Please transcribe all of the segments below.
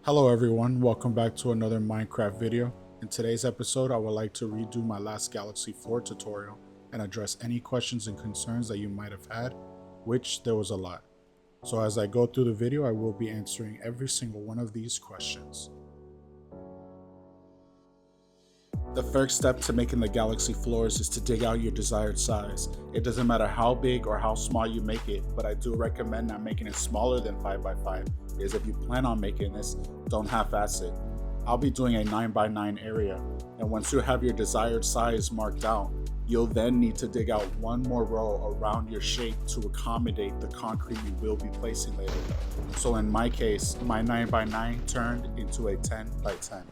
Hello everyone, welcome back to another Minecraft video. In today's episode, I would like to redo my last Galaxy Floor tutorial and address any questions and concerns that you might have had, which there was a lot. So as I go through the video, I will be answering every single one of these questions. The first step to making the Galaxy floors is to dig out your desired size. It doesn't matter how big or how small you make it, but I do recommend not making it smaller than 5x5, because if you plan on making this, don't half-ass it. I'll be doing a 9x9 area, and once you have your desired size marked out, you'll then need to dig out one more row around your shape to accommodate the concrete you will be placing later. So in my case, my 9x9 turned into a 10x10.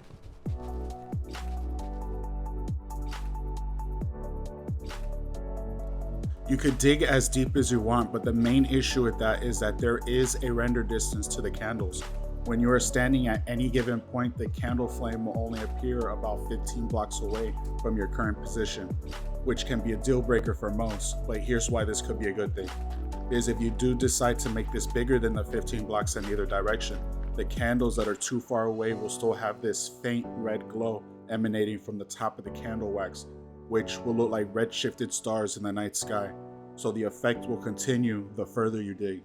You could dig as deep as you want, but the main issue with that is that there is a render distance to the candles. When you are standing at any given point, the candle flame will only appear about 15 blocks away from your current position, which can be a deal breaker for most, but here's why this could be a good thing. Because if you do decide to make this bigger than the 15 blocks in either direction, the candles that are too far away will still have this faint red glow emanating from the top of the candle wax, which will look like red-shifted stars in the night sky, so the effect will continue the further you dig.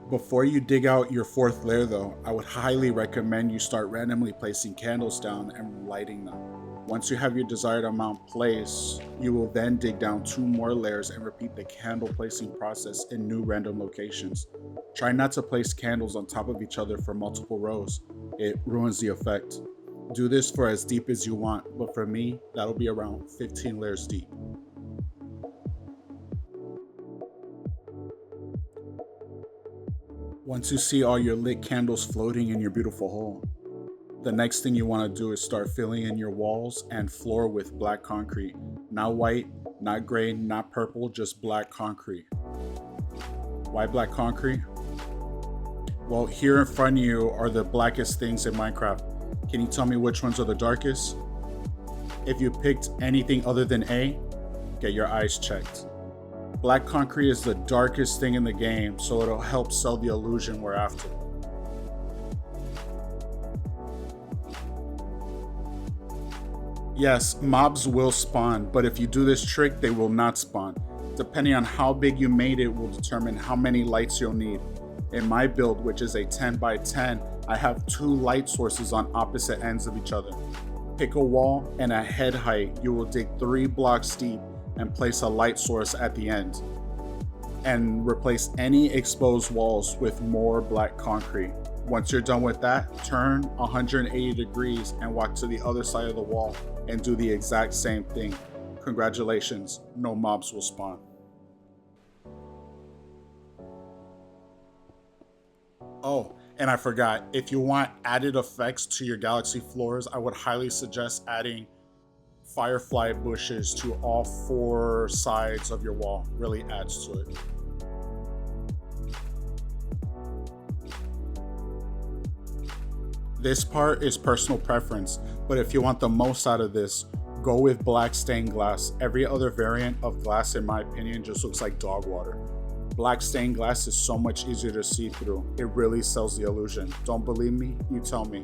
Before you dig out your fourth layer though, I would highly recommend you start randomly placing candles down and lighting them. Once you have your desired amount placed, you will then dig down 2 more layers and repeat the candle placing process in new random locations. Try not to place candles on top of each other for multiple rows. It ruins the effect. Do this for as deep as you want, but for me, that'll be around 15 layers deep. Once you see all your lit candles floating in your beautiful hole, the next thing you want to do is start filling in your walls and floor with black concrete. Not white, not gray, not purple, just black concrete. Why black concrete? Well, here in front of you are the blackest things in Minecraft. Can you tell me which ones are the darkest? If you picked anything other than A, get your eyes checked. Black concrete is the darkest thing in the game, so it'll help sell the illusion we're after. Yes, mobs will spawn, but if you do this trick, they will not spawn. Depending on how big you made it will determine how many lights you'll need. In my build, which is a 10x10, I have 2 light sources on opposite ends of each other. Pick a wall and at head height, you will dig 3 blocks deep and place a light source at the end. And replace any exposed walls with more black concrete. Once you're done with that, turn 180 degrees and walk to the other side of the wall and do the exact same thing. Congratulations, no mobs will spawn. Oh, and I forgot, if you want added effects to your Galaxy floors, I would highly suggest adding firefly bushes to all 4 sides of your wall. Really adds to it. This part is personal preference, but if you want the most out of this, go with black stained glass. Every other variant of glass, in my opinion, just looks like dog water. Black stained glass is so much easier to see through. It really sells the illusion. Don't believe me? You tell me.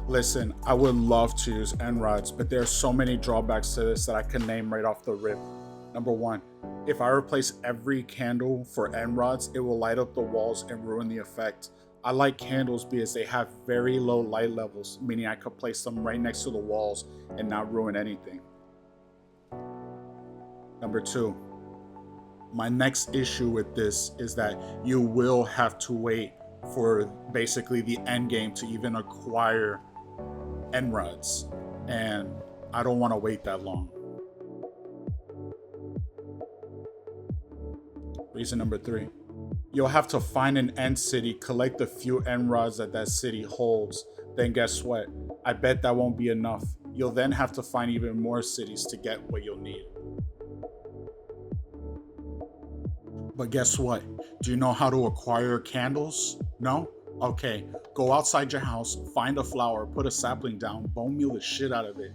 Listen, I would love to use Endrods, but there are so many drawbacks to this that I can name right off the rip. Number 1, if I replace every candle for Endrods, it will light up the walls and ruin the effect. I like candles because they have very low light levels, meaning I could place them right next to the walls and not ruin anything. Number 2, my next issue with this is that you will have to wait for basically the end game to even acquire Endrods, and I don't want to wait that long. Reason number 3, You'll have to find an end city, collect the few Endrods that that city holds. Then guess what? I bet that won't be enough. You'll then have to find even more cities to get what you'll need. But guess what? Do you know how to acquire candles? No? Okay, go outside your house, find a flower, put a sapling down, bone meal the shit out of it.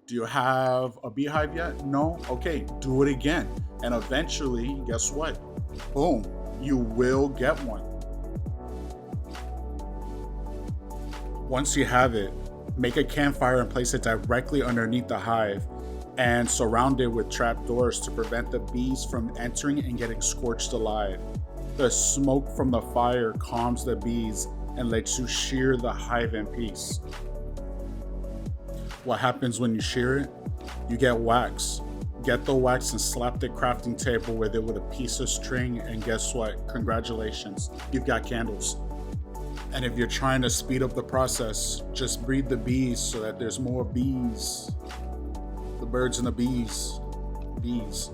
Do you have a beehive yet? No? Okay, do it again. And eventually, guess what? Boom, you will get one. Once you have it, make a campfire and place it directly underneath the hive and surround it with trapdoors to prevent the bees from entering and getting scorched alive. The smoke from the fire calms the bees and lets you shear the hive in peace. What happens when you shear it? You get wax. Get the wax and slap the crafting table with it with a piece of string, and guess what? Congratulations, you've got candles. And if you're trying to speed up the process, just breed the bees so that there's more bees. The birds and the bees. Bees.